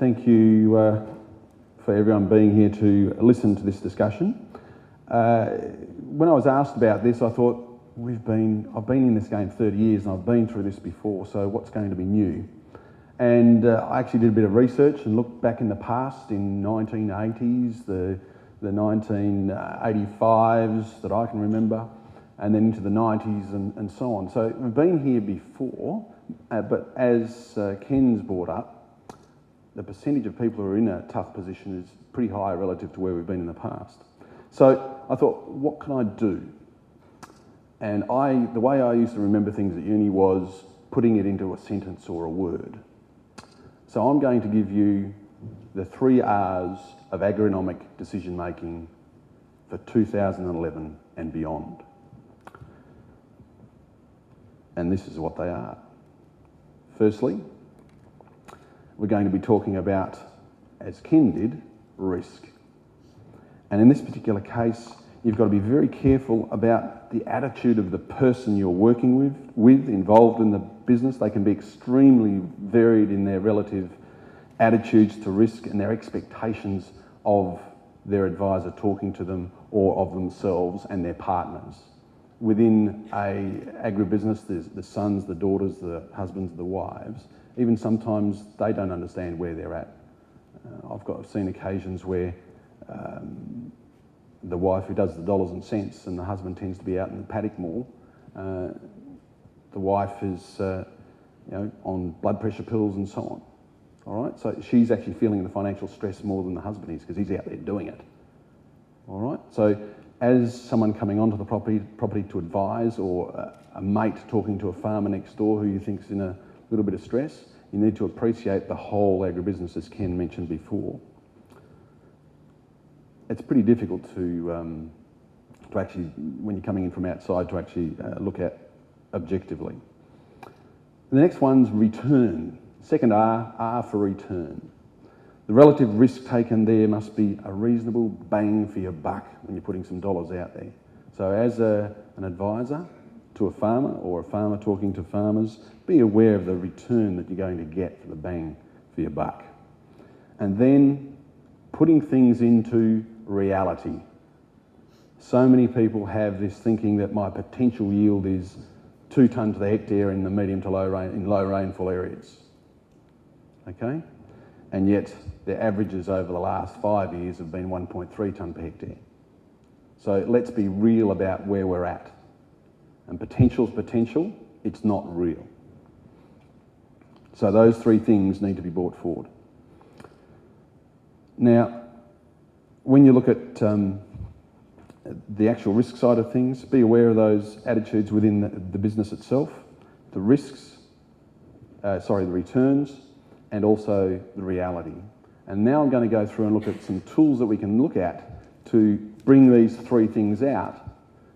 Thank you for everyone being here to listen to this discussion. When I was asked about this, I thought, I've been in this game 30 years and I've been through this before, so what's going to be new? And I actually did a bit of research and looked back in the past, in 1980s, the 1985s that I can remember, and then into the 90s and so on. So we've been here before, but as Ken's brought up, the percentage of people who are in a tough position is pretty high relative to where we've been in the past. So I thought, what can I do? And the way I used to remember things at uni was putting it into a sentence or a word. So I'm going to give you the 3 R's of agronomic decision making for 2011 and beyond. And this is what they are. Firstly, we're going to be talking about, as Ken did, risk. And in this particular case, you've got to be very careful about the attitude of the person you're working with involved in the business. They can be extremely varied in their relative attitudes to risk and their expectations of their advisor talking to them or of themselves and their partners. Within a agribusiness, there's the sons, the daughters, the husbands, the wives. Even sometimes they don't understand where they're at. I've seen occasions where the wife who does the dollars and cents and the husband tends to be out in the paddock more. The wife is on blood pressure pills and so on. All right, so she's actually feeling the financial stress more than the husband is because he's out there doing it. All right, so as someone coming onto the property to advise, or a mate talking to a farmer next door who you think's in a little bit of stress, you need to appreciate the whole agribusiness, as Ken mentioned before. It's pretty difficult to actually, when you're coming in from outside, to actually look at objectively. The next one's return. Second R for return. The relative risk taken there must be a reasonable bang for your buck when you're putting some dollars out there. So as an advisor to a farmer, or a farmer talking to farmers, be aware of the return that you're going to get for the bang for your buck. And then putting things into reality. So many people have this thinking that my potential yield is 2 tonnes to the hectare in the medium to low rainfall areas. Okay? And yet their averages over the last 5 years have been 1.3 tonne per hectare. So let's be real about where we're at. And potential's potential, it's not real. So those 3 things need to be brought forward. Now, when you look at the actual risk side of things, be aware of those attitudes within the business itself, the risks, the returns, and also the reality. And now I'm going to go through and look at some tools that we can look at to bring these 3 things out.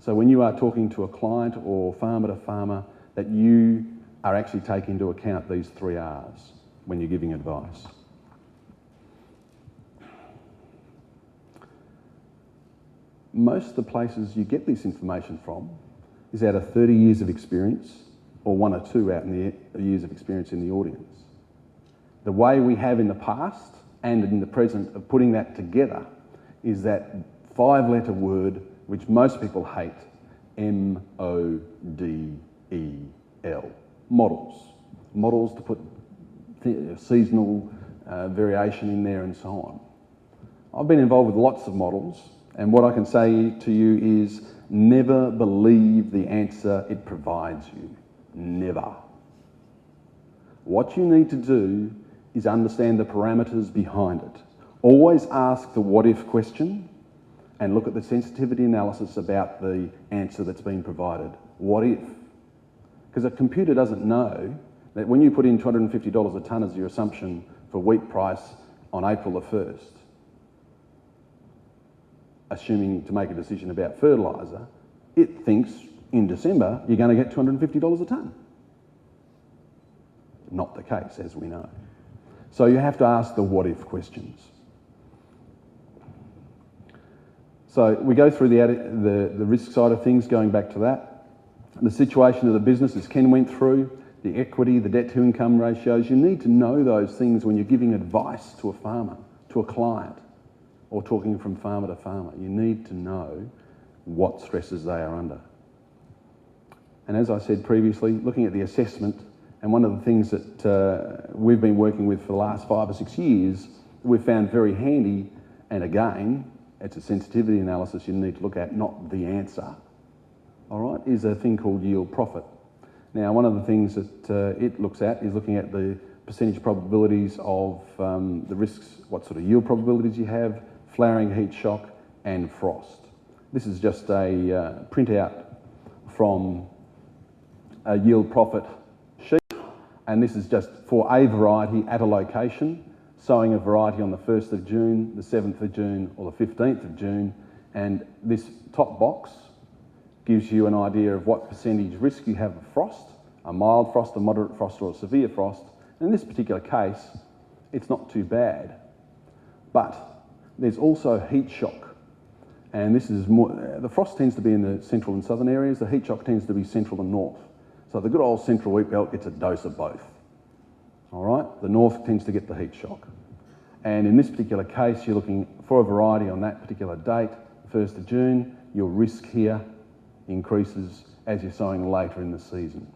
So when you are talking to a client or farmer to farmer, that you are actually taking into account these 3 R's when you're giving advice. Most of the places you get this information from is out of 30 years of experience, or 1 or 2 out in the years of experience in the audience. The way we have in the past and in the present of putting that together is that 5-letter word which most people hate, MODEL. Models. Models to put seasonal variation in there and so on. I've been involved with lots of models, and what I can say to you is never believe the answer it provides you. Never. What you need to do is understand the parameters behind it. Always ask the what if question and look at the sensitivity analysis about the answer that's been provided. What if? Because a computer doesn't know that when you put in $250 a tonne as your assumption for wheat price on April the 1st, assuming to make a decision about fertiliser, it thinks in December you're going to get $250 a tonne. Not the case, as we know. So you have to ask the what if questions. So we go through the risk side of things, going back to that. The situation of the business, as Ken went through, the equity, the debt to income ratios. You need to know those things when you're giving advice to a farmer, to a client, or talking from farmer to farmer. You need to know what stresses they are under. And as I said previously, looking at the assessment, and one of the things that we've been working with for the last 5 or 6 years, we've found very handy, and again, it's a sensitivity analysis you need to look at, not the answer, all right, is a thing called yield profit. Now, one of the things that it looks at is looking at the percentage probabilities of the risks, what sort of yield probabilities you have, flowering, heat shock, and frost. This is just a printout from a yield profit sheet, and this is just for a variety at a location, sowing a variety on the 1st of June, the 7th of June, or the 15th of June, and this top box gives you an idea of what percentage risk you have of frost, a mild frost, a moderate frost, or a severe frost. And in this particular case, it's not too bad. But there's also heat shock. And this is more, the frost tends to be in the central and southern areas, the heat shock tends to be central and north. So the good old central wheat belt gets a dose of both. All right, the north tends to get the heat shock. And in this particular case, you're looking for a variety on that particular date, 1st of June, your risk here increases as you're sowing later in the season.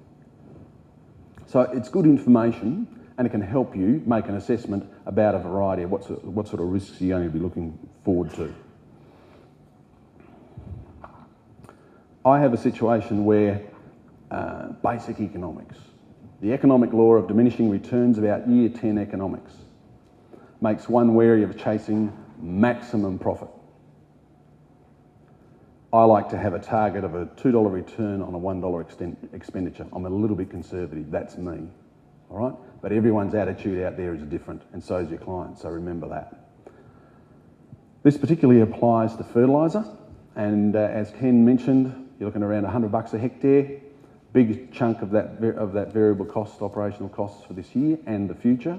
So it's good information, and it can help you make an assessment about a variety of what sort of risks you're going to be looking forward to. I have a situation where basic economics, the economic law of diminishing returns about year 10 economics, makes one wary of chasing maximum profit. I like to have a target of a $2 return on a $1 expenditure. I'm a little bit conservative, that's me, all right? But everyone's attitude out there is different, and so is your client, so remember that. This particularly applies to fertiliser, and as Ken mentioned, you're looking around $100 a hectare, big chunk of that variable cost, operational costs for this year and the future,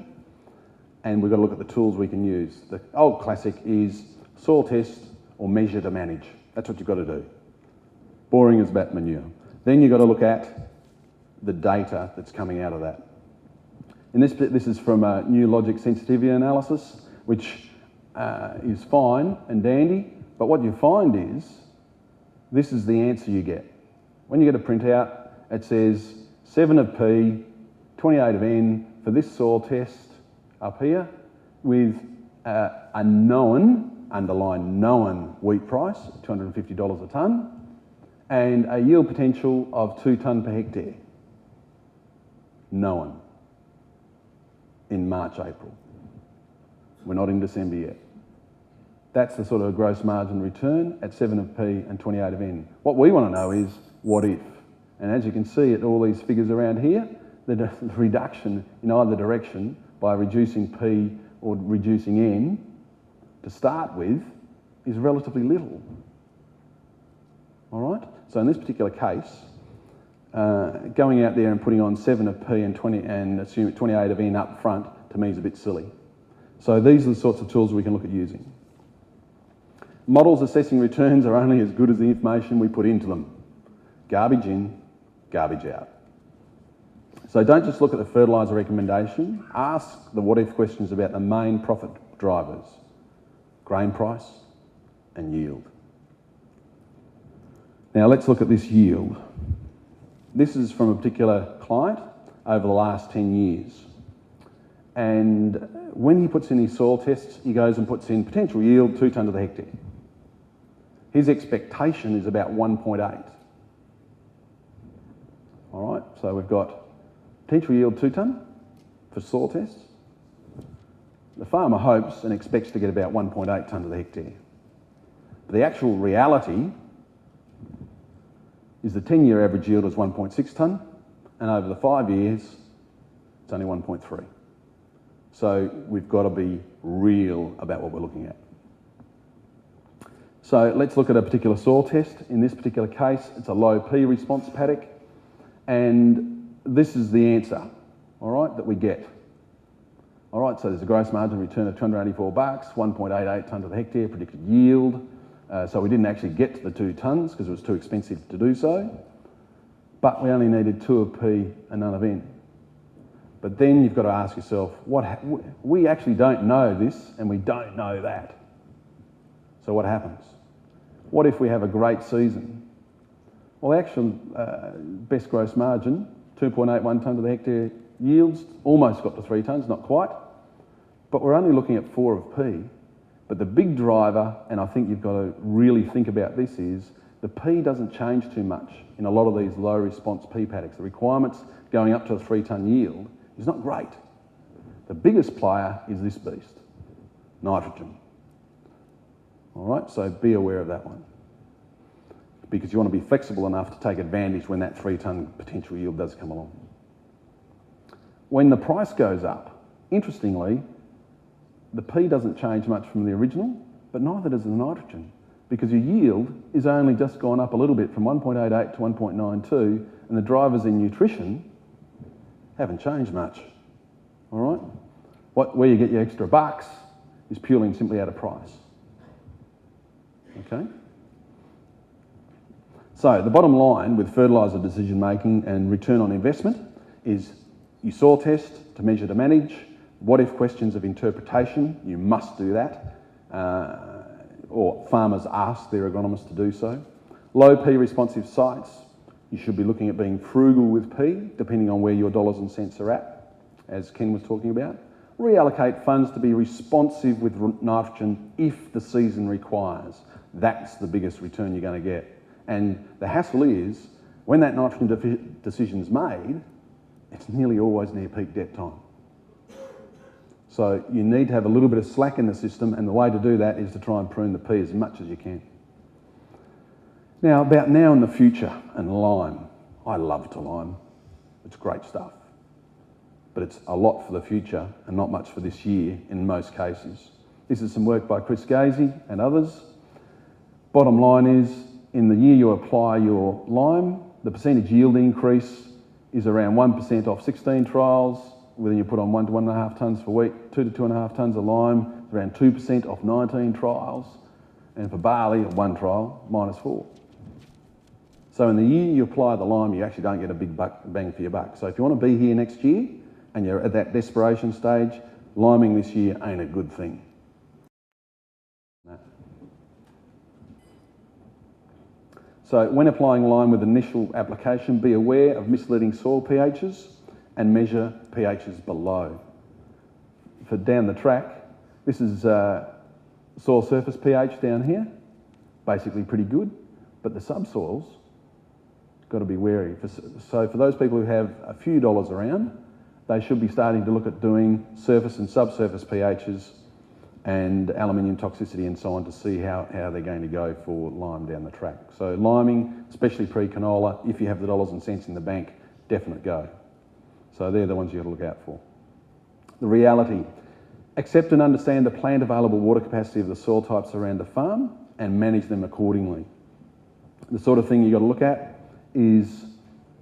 and we've got to look at the tools we can use. The old classic is soil test or measure to manage. That's what you've got to do. Boring as bat manure. Then you've got to look at the data that's coming out of that. And this is from a new logic sensitivity analysis, which is fine and dandy, but what you find is, this is the answer you get. When you get a printout, it says 7 of P, 28 of N for this soil test up here, with a known, underline known wheat price, $250 a tonne, and a yield potential of 2 tonne per hectare. Known. In March, April. We're not in December yet. That's the sort of gross margin return at 7 of P and 28 of N. What we want to know is, what if? And as you can see at all these figures around here, the reduction in either direction by reducing P or reducing N to start with is relatively little. All right? So in this particular case, going out there and putting on 7 of P and 20 and assuming 28 of N up front, to me is a bit silly. So these are the sorts of tools we can look at using. Models assessing returns are only as good as the information we put into them. Garbage in, garbage out. So don't just look at the fertiliser recommendation, ask the what if questions about the main profit drivers, grain price and yield. Now let's look at this yield. This is from a particular client over the last 10 years. And when he puts in his soil tests, he goes and puts in potential yield 2 tonne to the hectare. His expectation is about 1.8. All right, so we've got potential yield 2 tonne for soil tests. The farmer hopes and expects to get about 1.8 tonne to the hectare. But the actual reality is the 10-year average yield is 1.6 tonne, and over the 5 years, it's only 1.3. So we've got to be real about what we're looking at. So let's look at a particular soil test. In this particular case, it's a low P response paddock, and this is the answer, all right, that we get. All right, so there's a gross margin return of $284, 1.88 tonne to the hectare, predicted yield. So we didn't actually get to the 2 tonnes because it was too expensive to do so, but we only needed 2 of P and none of N. But then you've got to ask yourself, we actually don't know this and we don't know that. So what happens? What if we have a great season? Well, the actual best gross margin, 2.81 tonne to the hectare, yields almost got to 3 tonnes, not quite, but we're only looking at 4 of P. But the big driver, and I think you've got to really think about this, is the P doesn't change too much in a lot of these low response P paddocks. The requirements going up to a 3 tonne yield is not great. The biggest player is this beast, nitrogen. All right, so be aware of that one, because you want to be flexible enough to take advantage when that 3 tonne potential yield does come along. When the price goes up, interestingly, the P doesn't change much from the original, but neither does the nitrogen, because your yield is only just gone up a little bit from 1.88 to 1.92, and the drivers in nutrition haven't changed much. All right? Where you get your extra bucks is purely and simply out of price. Okay? So the bottom line with fertiliser decision making and return on investment is you soil test to measure to manage. What if questions of interpretation, you must do that, or farmers ask their agronomists to do so. Low P responsive sites, you should be looking at being frugal with P, depending on where your dollars and cents are at, as Ken was talking about. Reallocate funds to be responsive with nitrogen if the season requires. That's the biggest return you're going to get. And the hassle is, when that nitrogen decision's made, it's nearly always near peak debt time. So you need to have a little bit of slack in the system, and the way to do that is to try and prune the P as much as you can. Now, about now in the future and lime. I love to lime. It's great stuff. But it's a lot for the future and not much for this year in most cases. This is some work by Chris Gazy and others. Bottom line is, in the year you apply your lime, the percentage yield increase is around 1% off 16 trials. When you put on 1 to 1.5 tonnes for wheat, 2 to 2.5 tonnes of lime, around 2% off 19 trials. And for barley, 1 trial, -4. So in the year you apply the lime, you actually don't get a big bang for your buck. So if you want to be here next year and you're at that desperation stage, liming this year ain't a good thing. So when applying lime with initial application, be aware of misleading soil pHs and measure pHs below. For down the track, this is soil surface pH down here, basically pretty good, but the subsoils, got to be wary. So for those people who have a few dollars around, they should be starting to look at doing surface and subsurface pHs and aluminium toxicity and so on to see how they're going to go for lime down the track. So liming, especially pre-canola, if you have the dollars and cents in the bank, definite go. So they're the ones you've got to look out for. The reality. Accept and understand the plant available water capacity of the soil types around the farm and manage them accordingly. The sort of thing you've got to look at is,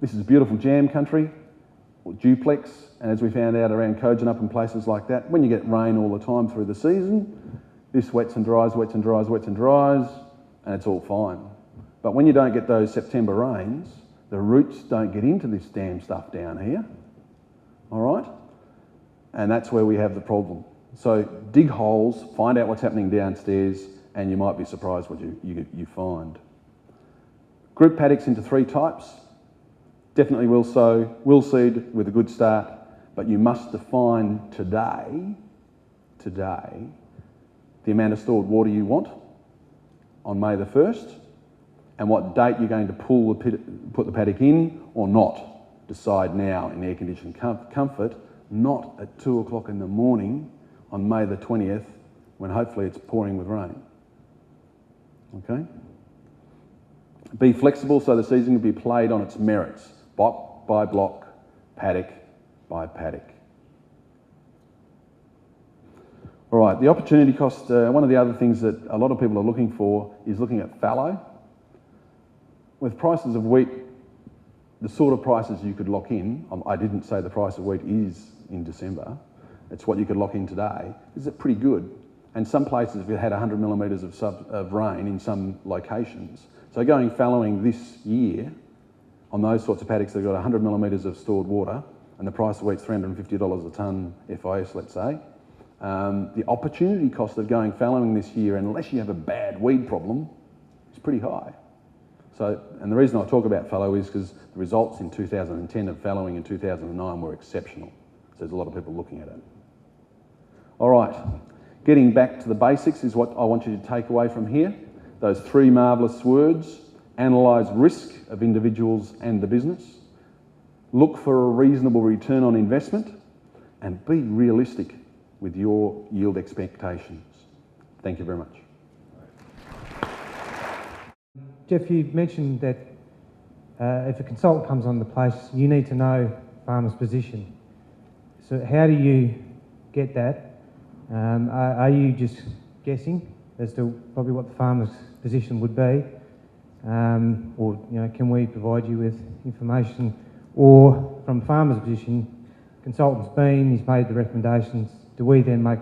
this is beautiful jam country, or duplex, and as we found out around Kojonup and places like that, when you get rain all the time through the season, this wets and dries, wets and dries, wets and dries, and it's all fine. But when you don't get those September rains, the roots don't get into this damn stuff down here, all right? And that's where we have the problem. So dig holes, find out what's happening downstairs, and you might be surprised what you find. Group paddocks into 3 types. Definitely will sow, will seed with a good start, but you must define today, the amount of stored water you want on May the 1st, and what date you're going to put the paddock in or not. Decide now in air-conditioned comfort, not at 2 o'clock in the morning on May the 20th, when hopefully it's pouring with rain. Okay? Be flexible so the season can be played on its merits, block by block, paddock by paddock. All right, the opportunity cost, one of the other things that a lot of people are looking for is looking at fallow. With prices of wheat, the sort of prices you could lock in, I didn't say the price of wheat is in December, it's what you could lock in today, is pretty good. And some places have had 100 millimetres of rain in some locations. So going fallowing this year on those sorts of paddocks that have got 100 millimetres of stored water and the price of wheat's $350 a tonne FIS, let's say, the opportunity cost of going fallowing this year, unless you have a bad weed problem, is pretty high. So, and the reason I talk about fallow is because the results in 2010 of fallowing in 2009 were exceptional. So there's a lot of people looking at it. All right, getting back to the basics is what I want you to take away from here. Those three marvellous words: analyse risk of individuals and the business, look for a reasonable return on investment, and be realistic with your yield expectations. Thank you very much. Jeff, you mentioned that if a consultant comes on the place, you need to know farmer's position. So how do you get that? Are you just guessing as to probably what the farmer's position would be? Or can we provide you with information? Or from farmer's position, consultant's been, he's made the recommendations, do we then make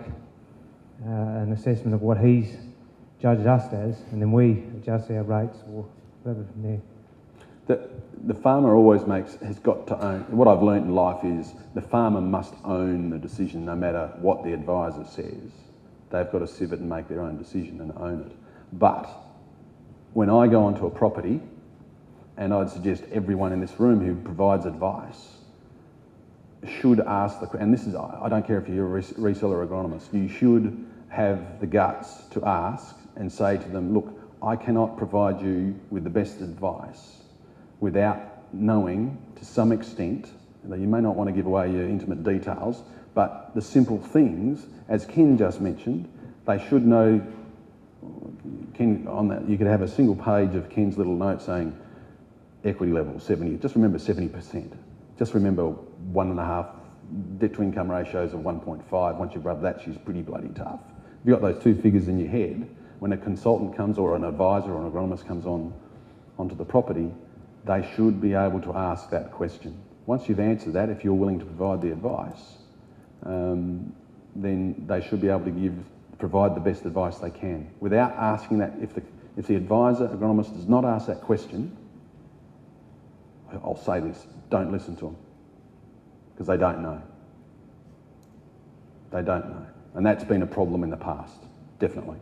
an assessment of what he's judged us as, and then we adjust our rates or whatever from there? The farmer always has got to own. What I've learnt in life is the farmer must own the decision no matter what the advisor says. They've got to sieve it and make their own decision and own it. But when I go onto a property, and I'd suggest everyone in this room who provides advice should ask and this is, I don't care if you're a reseller or agronomist, you should have the guts to ask and say to them, look, I cannot provide you with the best advice without knowing to some extent, that you may not want to give away your intimate details, but the simple things, as Ken just mentioned, they should know. Ken, on that, you could have a single page of Ken's little note saying equity level 70. Just remember 70%. Just remember 1.5 debt to income ratios of 1.5. Once you've rubbed that, she's pretty bloody tough. If you've got those two figures in your head, when a consultant comes or an advisor or an agronomist comes onto the property, they should be able to ask that question. Once you've answered that, if you're willing to provide the advice, then they should be able to provide the best advice they can. Without asking that, if the advisor, agronomist, does not ask that question, I'll say this, don't listen to them, because they don't know. They don't know. And that's been a problem in the past, definitely.